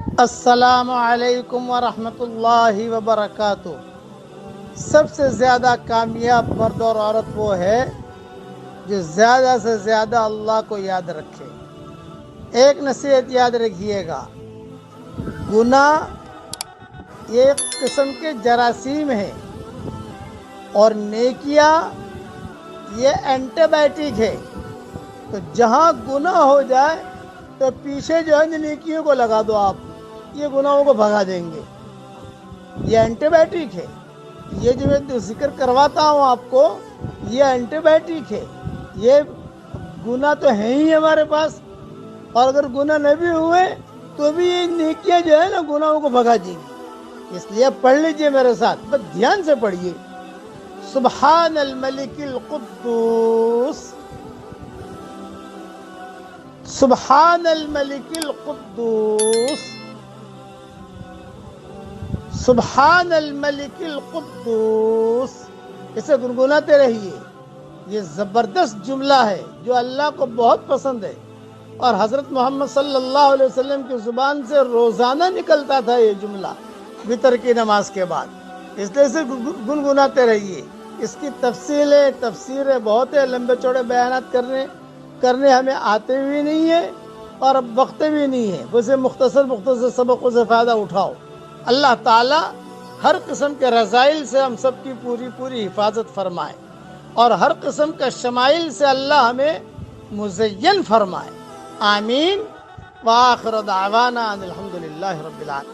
السلام علیکم ورحمۃ اللہ وبرکاتہ۔ سب سے زیادہ کامیاب مرد اور عورت وہ ہے جو زیادہ سے زیادہ اللہ کو یاد رکھے۔ ایک نصیحت یاد رکھیے گا، گناہ یہ ایک قسم کے جراثیم ہیں اور نیکیاں یہ اینٹی بائیوٹک ہے۔ تو جہاں گناہ ہو جائے تو پیچھے جو ہے نیکیوں کو لگا دو، آپ یہ گناہوں کو بھگا دیں گے۔ یہ اینٹی بائیوٹک ہے، یہ جو میں ذکر کرواتا ہوں آپ کو، یہ اینٹی بائیوٹک ہے۔ یہ گناہ تو ہیں ہی ہمارے پاس، اور اگر گناہ نہ بھی ہوئے تو بھی یہ نیکیاں جو ہے نا گناہوں کو بھگا دیں گی۔ اس لیے پڑھ لیجئے میرے ساتھ، بس دھیان سے پڑھیے۔ سبحان الملک القدوس، سبحان الملک القدوس، سبحان الملک القدوس، اسے گنگناتے رہیے۔ یہ زبردست جملہ ہے جو اللہ کو بہت پسند ہے، اور حضرت محمد صلی اللہ علیہ وسلم کی زبان سے روزانہ نکلتا تھا یہ جملہ وتر کی نماز کے بعد۔ اس لیے اسے گنگناتے رہیے۔ اس کی تفسیریں بہت ہیں، لمبے چوڑے بیانات کرنے ہمیں آتے بھی نہیں ہیں اور اب وقت بھی نہیں ہے، ویسے مختصر سبقوں سے فائدہ اٹھاؤ۔ اللہ تعالی ہر قسم کے رذائل سے ہم سب کی پوری حفاظت فرمائے، اور ہر قسم کے شمائل سے اللہ ہمیں مزین فرمائے۔ آمین۔ وآخر دعوانا ان الحمدللہ رب العالمین۔